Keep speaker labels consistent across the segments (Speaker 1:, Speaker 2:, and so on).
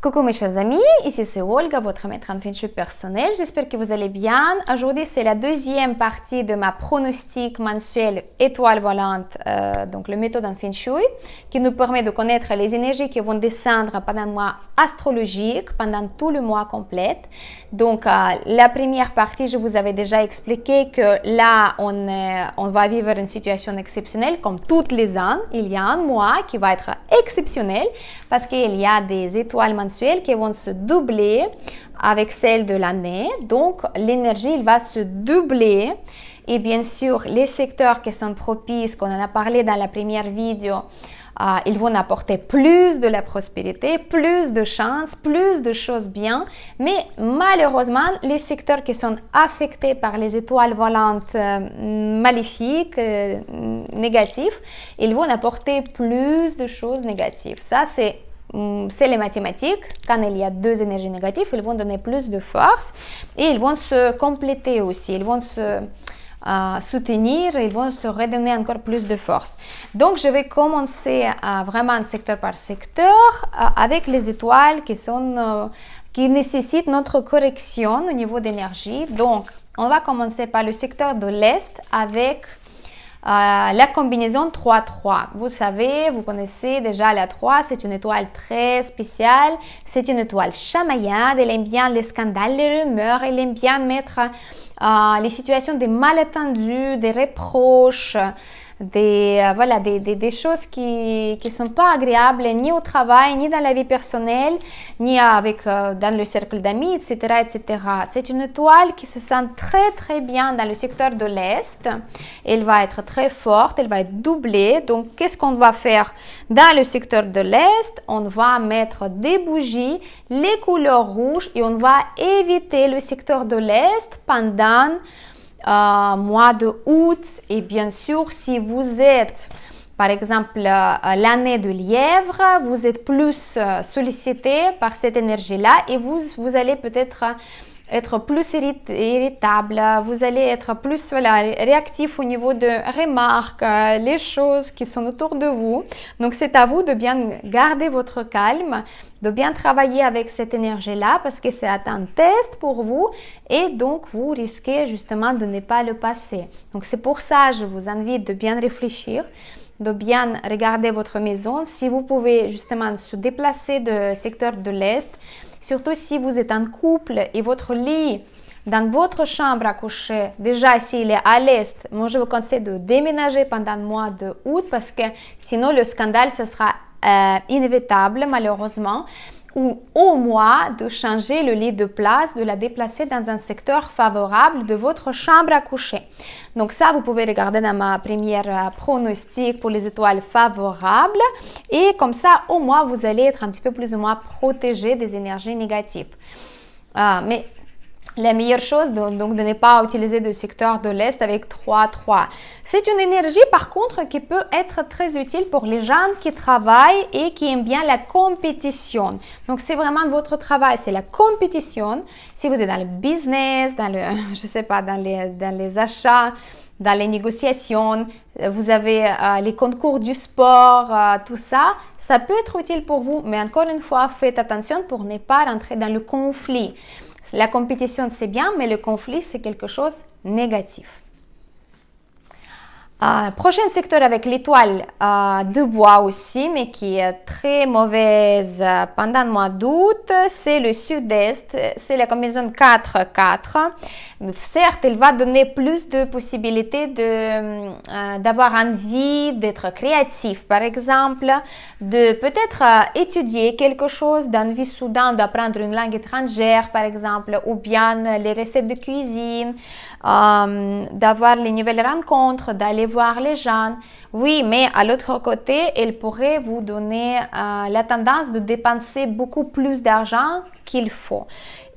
Speaker 1: Coucou mes chers amis, ici c'est Olga, votre maître en Feng Shui personnel. J'espère que vous allez bien. Aujourd'hui, c'est la deuxième partie de ma pronostic mensuel étoile volante, donc le méthode en Feng Shui, qui nous permet de connaître les énergies qui vont descendre pendant le mois astrologique, pendant tout le mois complet. Donc, la première partie, je vous avais déjà expliqué que là, on va vivre une situation exceptionnelle comme toutes les ans. Il y a un mois qui va être exceptionnel parce qu'il y a des étoiles mensuelles qui vont se doubler avec celles de l'année. Donc, l'énergie va se doubler. Et bien sûr, les secteurs qui sont propices, qu'on en a parlé dans la première vidéo, ils vont apporter plus de la prospérité, plus de chance, plus de choses bien. Mais malheureusement, les secteurs qui sont affectés par les étoiles volantes maléfiques, négatives, ils vont apporter plus de choses négatives. Ça, c'est les mathématiques. Quand il y a deux énergies négatives, ils vont donner plus de force et ils vont se compléter aussi. Ils vont se soutenir, ils vont se redonner encore plus de force. Donc, je vais commencer vraiment secteur par secteur avec les étoiles qui nécessitent notre correction au niveau d'énergie. Donc, on va commencer par le secteur de l'Est avec la combinaison 3-3. Vous savez, vous connaissez déjà la 3, c'est une étoile très spéciale, c'est une étoile chamaillade, elle aime bien les scandales, les rumeurs, elle aime bien mettre les situations de malentendus, des reproches, des choses qui ne sont pas agréables ni au travail, ni dans la vie personnelle, ni dans le cercle d'amis, etc., etc. C'est une étoile qui se sent très très bien dans le secteur de l'Est. Elle va être très forte, elle va être doublée. Donc, qu'est-ce qu'on va faire dans le secteur de l'Est? On va mettre des bougies, les couleurs rouges et on va éviter le secteur de l'Est pendant mois de août. Et bien sûr, si vous êtes par exemple l'année de lièvre, vous êtes plus sollicité par cette énergie-là et vous allez peut-être être plus irritable, vous allez être plus réactif au niveau de remarques, les choses qui sont autour de vous. Donc, c'est à vous de bien garder votre calme, de bien travailler avec cette énergie-là parce que c'est un test pour vous et donc vous risquez justement de ne pas le passer. Donc, c'est pour ça que je vous invite de bien réfléchir, de bien regarder votre maison. Si vous pouvez justement se déplacer du secteur de l'Est, surtout si vous êtes en couple et votre lit dans votre chambre à coucher, déjà s'il est à l'Est, moi je vous conseille de déménager pendant le mois de août parce que sinon le scandale ce sera inévitable malheureusement, ou au moins de changer le lit de place, de la déplacer dans un secteur favorable de votre chambre à coucher. Donc ça, vous pouvez regarder dans ma première pronostic pour les étoiles favorables et comme ça, au moins, vous allez être un petit peu plus ou moins protégé des énergies négatives. Mais la meilleure chose, donc de ne pas utiliser le secteur de l'Est avec 3-3. C'est une énergie, par contre, qui peut être très utile pour les gens qui travaillent et qui aiment bien la compétition. Donc, c'est vraiment votre travail, c'est la compétition. Si vous êtes dans le business, dans les achats, dans les négociations, vous avez les concours du sport, tout ça, ça peut être utile pour vous. Mais encore une fois, faites attention pour ne pas rentrer dans le conflit. La compétition, c'est bien, mais le conflit, c'est quelque chose de négatif. Prochain secteur avec l'étoile de bois aussi, mais qui est très mauvaise pendant le mois d'août, c'est le sud-est, c'est la combinaison 4-4. Certes, elle va donner plus de possibilités d'avoir envie d'être créatif, par exemple, de peut-être étudier quelque chose, d'envie soudain d'apprendre une langue étrangère, par exemple, ou bien les recettes de cuisine, d'avoir les nouvelles rencontres, d'aller voir les gens. Oui, mais à l'autre côté, elle pourrait vous donner la tendance de dépenser beaucoup plus d'argent qu'il faut.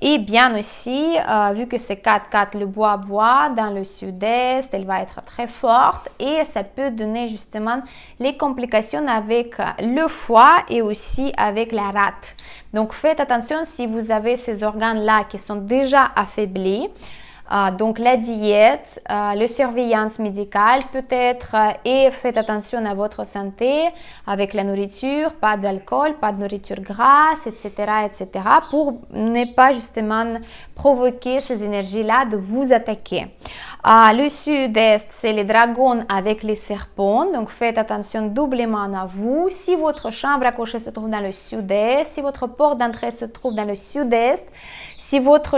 Speaker 1: Et bien aussi, vu que c'est 4-4 le bois dans le sud-est, elle va être très forte et ça peut donner justement les complications avec le foie et aussi avec la rate. Donc, faites attention si vous avez ces organes-là qui sont déjà affaiblis. Donc la diète, la surveillance médicale peut-être et faites attention à votre santé avec la nourriture, pas d'alcool, pas de nourriture grasse, etc., etc. pour ne pas justement provoquer ces énergies-là de vous attaquer. Le sud-est, c'est les dragons avec les serpents, donc faites attention doublement à vous. Si votre chambre à coucher se trouve dans le sud-est, si votre porte d'entrée se trouve dans le sud-est, si votre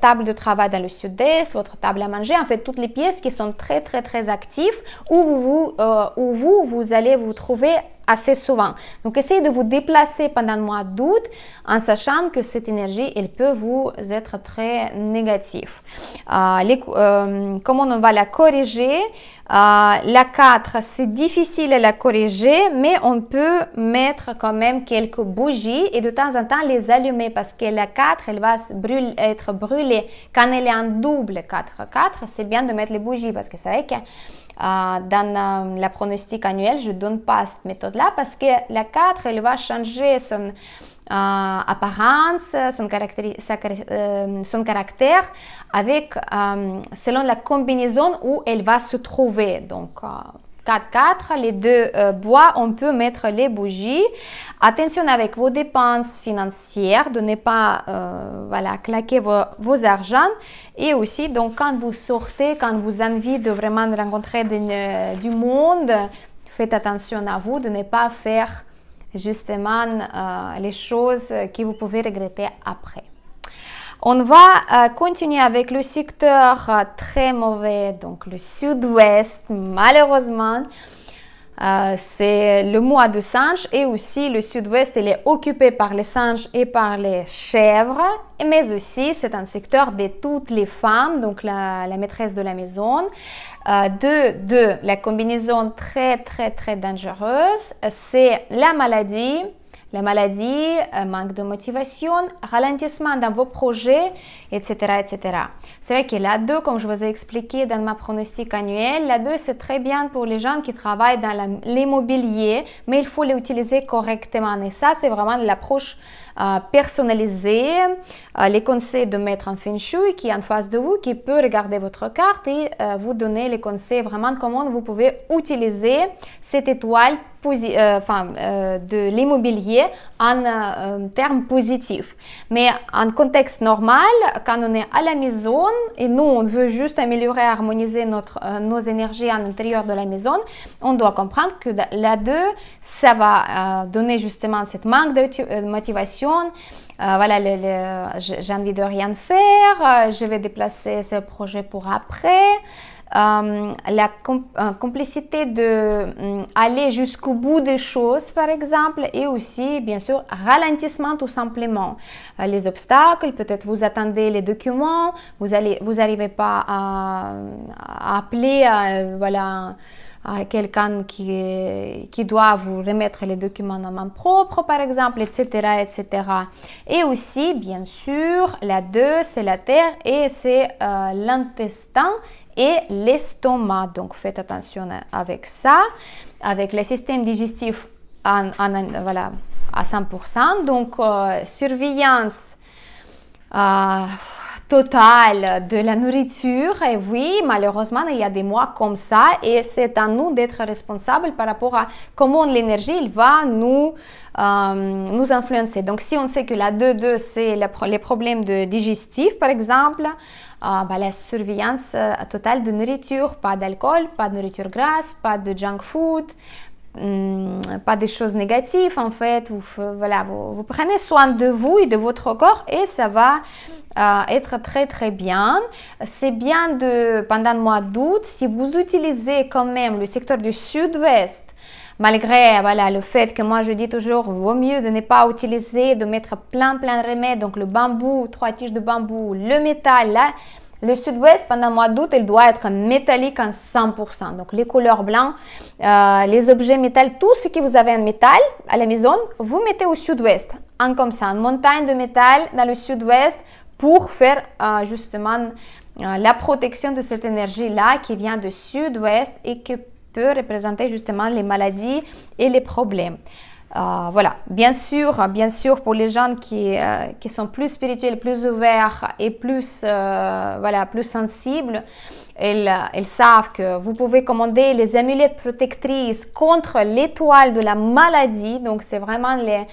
Speaker 1: table de travail dans le sud-est, votre table à manger, en fait toutes les pièces qui sont très très très actives où vous allez vous trouver assez souvent. Donc essayez de vous déplacer pendant le mois d'août en sachant que cette énergie, elle peut vous être très négative. Comment on va la corriger? La 4, c'est difficile à la corriger, mais on peut mettre quand même quelques bougies et de temps en temps les allumer parce que la 4, elle va être brûlée. Quand elle est en double 4, c'est bien de mettre les bougies parce que c'est vrai que dans la pronostic annuelle, je ne donne pas cette méthode-là parce que la 4, elle va changer son apparence, son caractère avec, selon la combinaison où elle va se trouver. Donc, 4, les deux bois, on peut mettre les bougies. Attention avec vos dépenses financières, de ne pas claquer vos argent. Et aussi, donc, quand vous sortez, quand vous avez envie de vraiment rencontrer du monde, faites attention à vous, de ne pas faire justement les choses que vous pouvez regretter après. On va continuer avec le secteur très mauvais, donc le sud-ouest, malheureusement. C'est le mois de singe et aussi le sud-ouest, il est occupé par les singes et par les chèvres, mais aussi c'est un secteur de toutes les femmes, donc la maîtresse de la maison. La combinaison très très très dangereuse, c'est la maladie, manque de motivation, ralentissement dans vos projets, etc., etc. C'est vrai que la 2, comme je vous ai expliqué dans ma pronostic annuel, la 2, c'est très bien pour les gens qui travaillent dans l'immobilier, mais il faut l'utiliser correctement. Et ça, c'est vraiment l'approche personnalisée, les conseils de maître en Feng Shui qui est en face de vous, qui peut regarder votre carte et vous donner les conseils vraiment comment vous pouvez utiliser cette étoile de l'immobilier en termes positifs. Mais en contexte normal, quand on est à la maison et nous, on veut juste améliorer, harmoniser nos énergies à l'intérieur de la maison, on doit comprendre que la 2, ça va donner justement cette manque de motivation. J'ai envie de rien faire, je vais déplacer ce projet pour après. La complicité d'aller jusqu'au bout des choses, par exemple, et aussi, bien sûr, ralentissement tout simplement. Les obstacles, peut-être vous attendez les documents, vous n'arrivez pas à appeler, à quelqu'un qui doit vous remettre les documents en main propre, par exemple, etc., etc. Et aussi, bien sûr, la 2, c'est la terre et c'est l'intestin et l'estomac. Donc, faites attention avec ça, avec le système digestif à 100%. Donc, surveillance totale de la nourriture. Et oui, malheureusement, il y a des mois comme ça et c'est à nous d'être responsables par rapport à comment l'énergie va nous influencer. Donc, si on sait que la 2, c'est les problèmes de digestif, par exemple, la surveillance totale de nourriture, pas d'alcool, pas de nourriture grasse, pas de junk food, pas des choses négatives en fait. Vous prenez soin de vous et de votre corps et ça va être très très bien. C'est bien pendant le mois d'août, si vous utilisez quand même le secteur du sud-ouest, malgré le fait que moi je dis toujours vaut mieux de ne pas utiliser, de mettre plein de remèdes, donc le bambou, 3 tiges de bambou, le métal, là, le sud-ouest pendant le mois d'août, il doit être métallique en 100%. Donc les couleurs blancs, les objets métal, tout ce que vous avez en métal à la maison, vous mettez au sud-ouest, comme ça, une montagne de métal dans le sud-ouest pour faire justement la protection de cette énergie-là qui vient du sud-ouest et qui peut représenter justement les maladies et les problèmes. Voilà, bien sûr, pour les gens qui sont plus spirituels, plus ouverts et plus, voilà, plus sensibles, ils savent que vous pouvez commander les amulettes protectrices contre l'étoile de la maladie. Donc, c'est vraiment les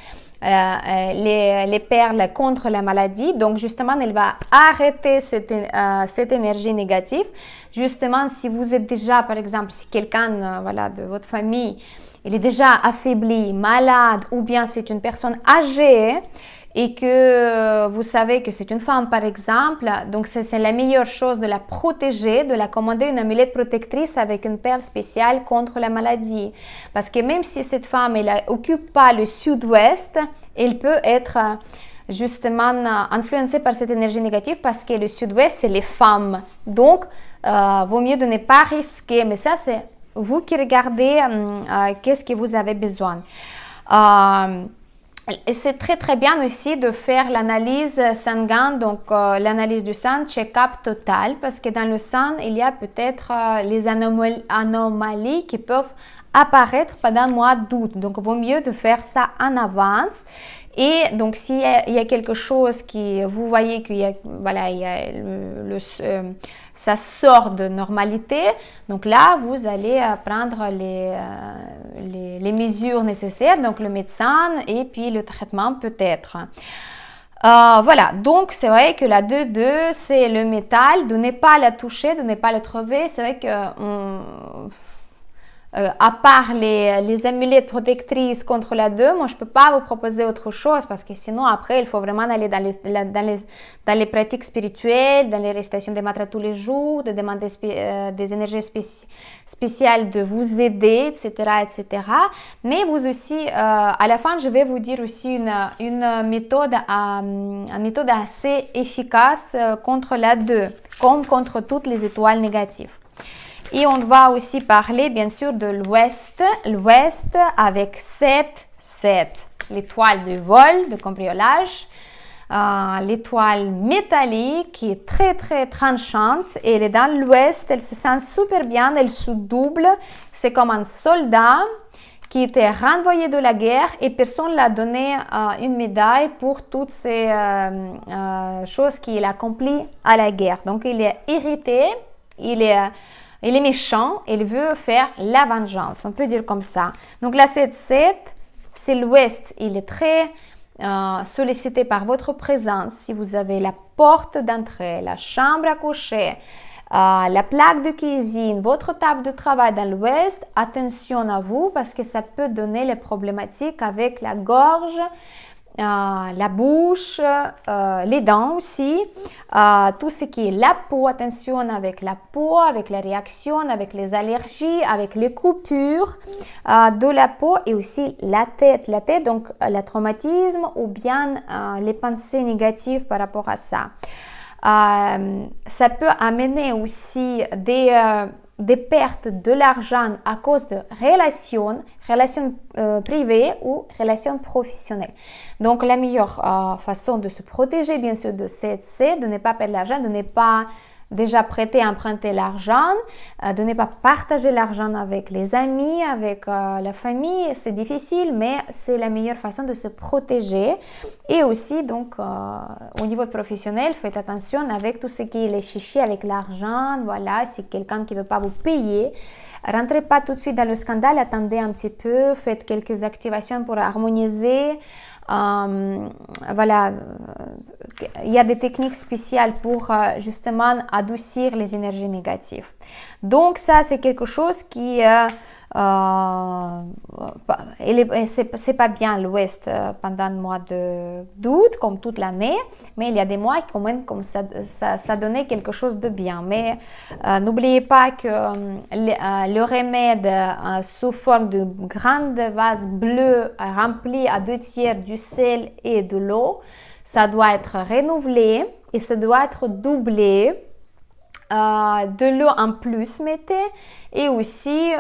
Speaker 1: perles contre la maladie. Donc, justement, elle va arrêter cette énergie négative. Justement, si vous êtes déjà, par exemple, si quelqu'un voilà, de votre famille, il est déjà affaibli, malade, ou bien c'est une personne âgée, et que vous savez que c'est une femme par exemple, donc c'est la meilleure chose de la protéger, de la commander une amulette protectrice avec une perle spéciale contre la maladie. Parce que même si cette femme elle n'occupe pas le sud-ouest, elle peut être justement influencée par cette énergie négative parce que le sud-ouest c'est les femmes. Donc, vaut mieux de ne pas risquer, mais ça c'est vous qui regardez qu'est-ce que vous avez besoin. Et c'est très bien aussi de faire l'analyse sanguine, donc l'analyse du sang, check-up total, parce que dans le sang, il y a peut-être les anomalies qui peuvent apparaître pendant le mois d'août. Donc, il vaut mieux de faire ça en avance. Et donc, s'il y a quelque chose qui, vous voyez qu'il y a, voilà, ça sort de normalité, donc là, vous allez prendre les mesures nécessaires, donc le médecin et puis le traitement peut-être. Voilà, donc c'est vrai que la 2-2, c'est le métal, de ne pas la toucher, de ne pas le trouver. C'est vrai que à part les amulettes protectrices contre la 2, moi je ne peux pas vous proposer autre chose parce que sinon après il faut vraiment aller dans les pratiques spirituelles, dans les récitations des mantras tous les jours, de demander des énergies spéciales de vous aider, etc. etc. Mais vous aussi, à la fin je vais vous dire aussi une méthode assez efficace contre la 2, comme contre toutes les étoiles négatives. Et on va aussi parler bien sûr de l'Ouest, avec 7, l'étoile de vol, de cambriolage, l'étoile métallique qui est très tranchante, et elle est dans l'Ouest, elle se sent super bien, elle se double, c'est comme un soldat qui était renvoyé de la guerre et personne l'a donné une médaille pour toutes ces choses qu'il a accomplies à la guerre. Donc il est irrité, il est méchant, il veut faire la vengeance, on peut dire comme ça. Donc la 7-7, c'est l'Ouest, il est très sollicité par votre présence. Si vous avez la porte d'entrée, la chambre à coucher, la plaque de cuisine, votre table de travail dans l'Ouest, attention à vous parce que ça peut donner les problématiques avec la gorge, la bouche, les dents aussi, tout ce qui est la peau, attention avec la peau, avec les réactions, avec les allergies, avec les coupures de la peau et aussi la tête, donc le traumatisme ou bien les pensées négatives par rapport à ça. Ça peut amener aussi des pertes de l'argent à cause de relations privées ou relations professionnelles. Donc, la meilleure façon de se protéger, bien sûr, de c'est de ne pas perdre l'argent, de ne pas déjà prêter, emprunter l'argent, de ne pas partager l'argent avec les amis, avec la famille. C'est difficile, mais c'est la meilleure façon de se protéger. Et aussi, donc, au niveau professionnel, faites attention avec tout ce qui est les chichis, avec l'argent. Voilà, si quelqu'un qui ne veut pas vous payer, rentrez pas tout de suite dans le scandale, attendez un petit peu, faites quelques activations pour harmoniser. Voilà, il y a des techniques spéciales pour justement adoucir les énergies négatives. Donc ça, c'est quelque chose qui c'est pas bien l'Ouest pendant le mois d'août comme toute l'année, mais il y a des mois qui quand même comme ça donnait quelque chose de bien. Mais n'oubliez pas que le remède sous forme de grande vase bleue rempli à 2/3 du sel et de l'eau, ça doit être renouvelé et ça doit être doublé. De l'eau en plus mettez, et aussi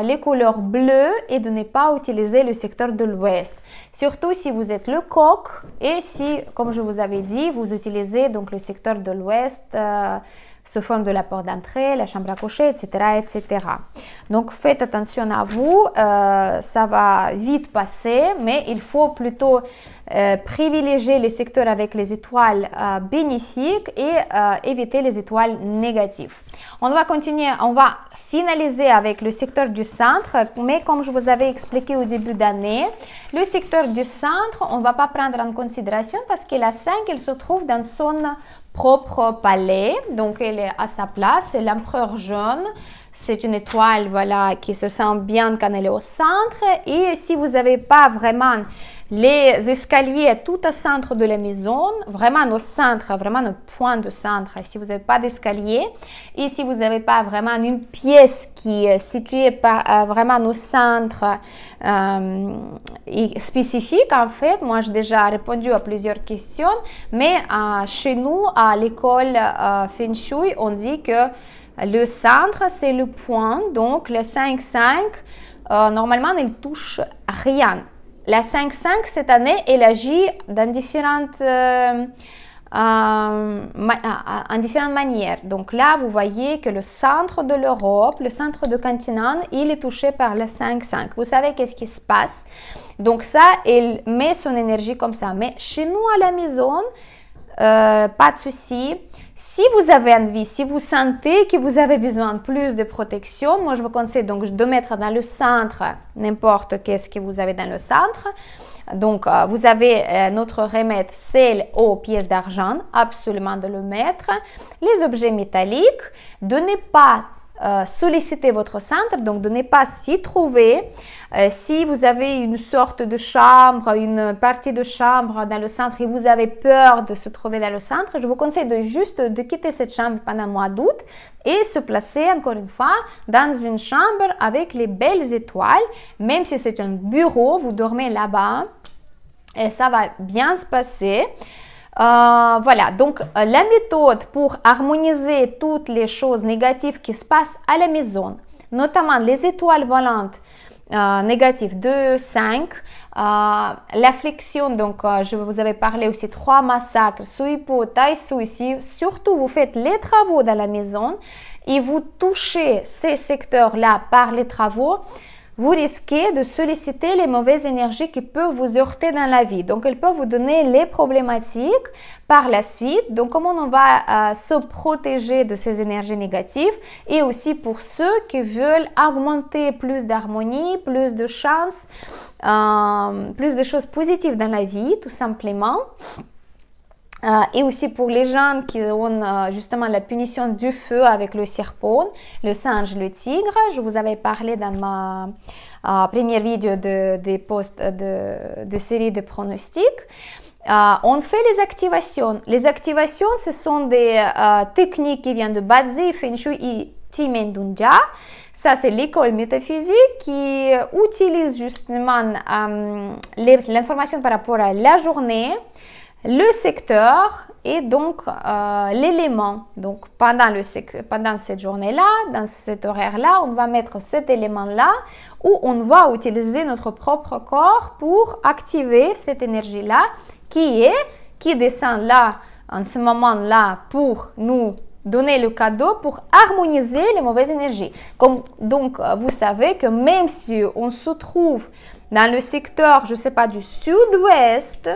Speaker 1: les couleurs bleues, et de ne pas utiliser le secteur de l'Ouest, surtout si vous êtes le coq et si, comme je vous avais dit, vous utilisez donc le secteur de l'Ouest sous forme de la porte d'entrée, la chambre à coucher, etc., etc. Donc, faites attention à vous, ça va vite passer, mais il faut plutôt privilégier les secteurs avec les étoiles bénéfiques et éviter les étoiles négatives. On va continuer, on va finaliser avec le secteur du centre, mais comme je vous avais expliqué au début d'année, le secteur du centre, on ne va pas prendre en considération parce que la 5, elle se trouve dans son propre palais, donc elle est à sa place, c'est l'empereur jaune. C'est une étoile, voilà, qui se sent bien quand elle est au centre. Et si vous n'avez pas vraiment les escaliers tout au centre de la maison, vraiment au centre, vraiment au point de centre, si vous n'avez pas d'escalier, et si vous n'avez pas vraiment une pièce qui est située vraiment au centre et spécifique, en fait, moi j'ai déjà répondu à plusieurs questions, mais chez nous, à l'école Feng Shui, on dit que le centre, c'est le point, donc le 5-5, normalement, il ne touche rien. La 5-5, cette année, elle agit dans différentes manières. Donc là, vous voyez que le centre de l'Europe, le centre du continent, il est touché par le 5-5. Vous savez qu'est-ce qui se passe? Donc ça, elle met son énergie comme ça. Mais chez nous, à la maison, pas de souci. Si vous avez envie, si vous sentez que vous avez besoin de plus de protection, moi je vous conseille donc de mettre dans le centre n'importe qu'est-ce que vous avez dans le centre. Donc vous avez notre remède sel, eau, pièces d'argent, absolument de le mettre. Les objets métalliques, de ne pas solliciter votre centre, donc de ne pas s'y trouver. Si vous avez une sorte de chambre, une partie de chambre dans le centre et vous avez peur de se trouver dans le centre, je vous conseille de quitter cette chambre pendant le mois d'août et se placer encore une fois dans une chambre avec les belles étoiles. Même si c'est un bureau, vous dormez là-bas et ça va bien se passer. Voilà, donc la méthode pour harmoniser toutes les choses négatives qui se passent à la maison, notamment les étoiles volantes négatives 2, 5, la flexion, donc je vous avais parlé aussi 3 massacres, Suipo, Taisu ici, surtout vous faites les travaux dans la maison et vous touchez ces secteurs-là par les travaux, vous risquez de solliciter les mauvaises énergies qui peuvent vous heurter dans la vie. Donc, elles peuvent vous donner les problématiques par la suite. Donc, comment on va se protéger de ces énergies négatives et aussi pour ceux qui veulent augmenter plus d'harmonie, plus de chance, plus de choses positives dans la vie, tout simplement. Et aussi pour les gens qui ont justement la punition du feu avec le serpent, le singe, le tigre. Je vous avais parlé dans ma première vidéo de posts de série de pronostics. On fait les activations. Les activations, ce sont des techniques qui viennent de Bazi, Feng Shui et Timendunja. Ça, c'est l'école métaphysique qui utilise justement l'information par rapport à la journée, le secteur et donc l'élément. Donc pendant cette journée-là, dans cet horaire-là, on va mettre cet élément-là où on va utiliser notre propre corps pour activer cette énergie-là qui descend là, en ce moment-là, pour nous donner le cadeau, pour harmoniser les mauvaises énergies. Donc, vous savez que même si on se trouve dans le secteur, je ne sais pas, du sud-ouest,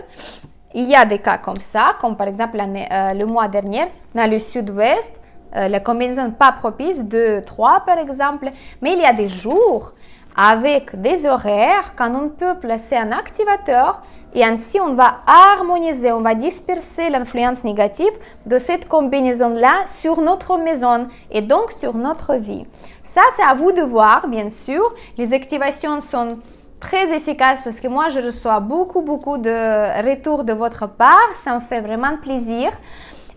Speaker 1: il y a des cas comme ça, comme par exemple le mois dernier, dans le sud-ouest, la combinaison pas propice, 2, 3 par exemple, mais il y a des jours avec des horaires quand on peut placer un activateur et ainsi on va harmoniser, on va disperser l'influence négative de cette combinaison-là sur notre maison et donc sur notre vie. Ça, c'est à vous de voir, bien sûr. Les activations sont très efficaces parce que moi, je reçois beaucoup de retours de votre part. Ça me fait vraiment plaisir.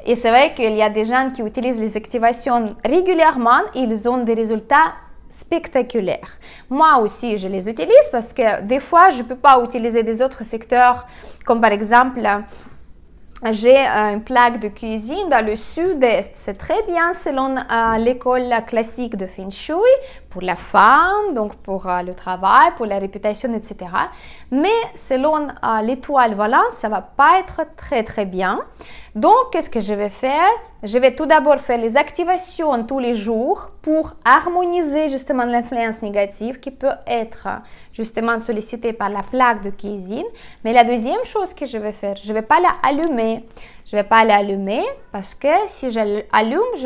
Speaker 1: Et c'est vrai qu'il y a des gens qui utilisent les activations régulièrement et ils ont des résultats spectaculaires. Moi aussi, je les utilise parce que des fois, je ne peux pas utiliser des autres secteurs, comme par exemple, j'ai une plaque de cuisine dans le sud-est. C'est très bien selon l'école classique de Feng Shui, pour la femme, donc pour le travail, pour la réputation, etc. Mais selon l'étoile volante, ça ne va pas être très bien. Donc, qu'est-ce que je vais faire? Je vais tout d'abord faire les activations tous les jours pour harmoniser justement l'influence négative qui peut être justement sollicitée par la plaque de cuisine. Mais la deuxième chose que je vais faire, je ne vais pas l'allumer. Je ne vais pas l'allumer parce que si je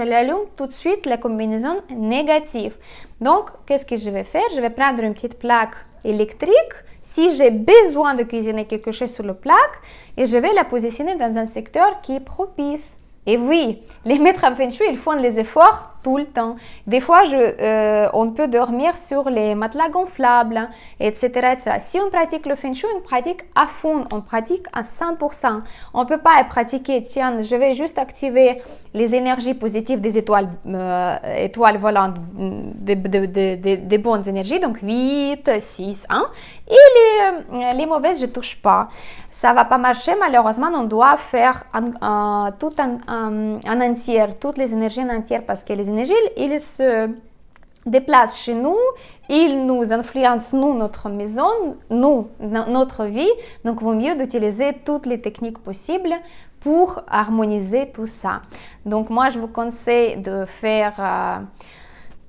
Speaker 1: l'allume tout de suite la combinaison négative. Donc, qu'est-ce que je vais faire? Je vais prendre une petite plaque électrique. Si j'ai besoin de cuisiner quelque chose sur la plaque, et je vais la positionner dans un secteur qui est propice. Et oui, les maîtres en Feng Shui, ils font les efforts tout le temps. Des fois, on peut dormir sur les matelas gonflables, etc., etc. Si on pratique le Feng Shui, on pratique à fond, on pratique à 100%. On ne peut pas pratiquer, tiens, je vais juste activer les énergies positives des étoiles volantes, des bonnes énergies, donc 8, 6, 1. Et les mauvaises, je ne touche pas. Ça ne va pas marcher, malheureusement, on doit faire tout en entier, toutes les énergies en entier, parce que les énergies, ils se déplacent chez nous, ils nous influencent, nous, notre maison, nous, notre vie. Donc, il vaut mieux d'utiliser toutes les techniques possibles pour harmoniser tout ça. Donc, moi, je vous conseille de faire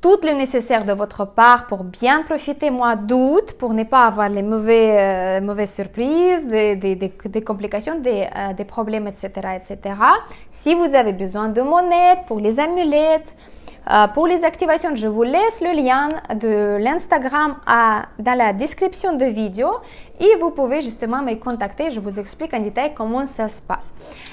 Speaker 1: tout le nécessaire de votre part pour bien profiter mois d'août, pour ne pas avoir les mauvaises surprises, des complications, des problèmes, etc., etc. Si vous avez besoin de monnaie pour les amulettes, pour les activations, je vous laisse le lien de l'Instagram dans la description de vidéo et vous pouvez justement me contacter. Je vous explique en détail comment ça se passe.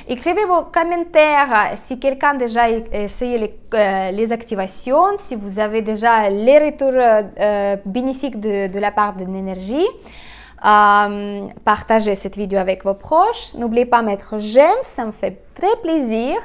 Speaker 1: Écrivez vos commentaires si quelqu'un a déjà essayé les activations, si vous avez déjà les retours bénéfiques de la part de l'énergie. Partagez cette vidéo avec vos proches. N'oubliez pas de mettre j'aime, ça me fait très plaisir.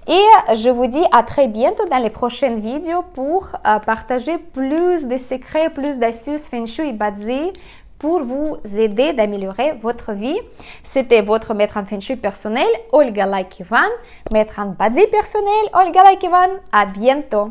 Speaker 1: Et je vous dis à très bientôt dans les prochaines vidéos pour partager plus de secrets, plus d'astuces Feng Shui et Bazi pour vous aider d'améliorer votre vie. C'était votre maître en Feng Shui personnel, Olga Laikivan, maître en Bazi personnel, Olga Laikivan. À bientôt.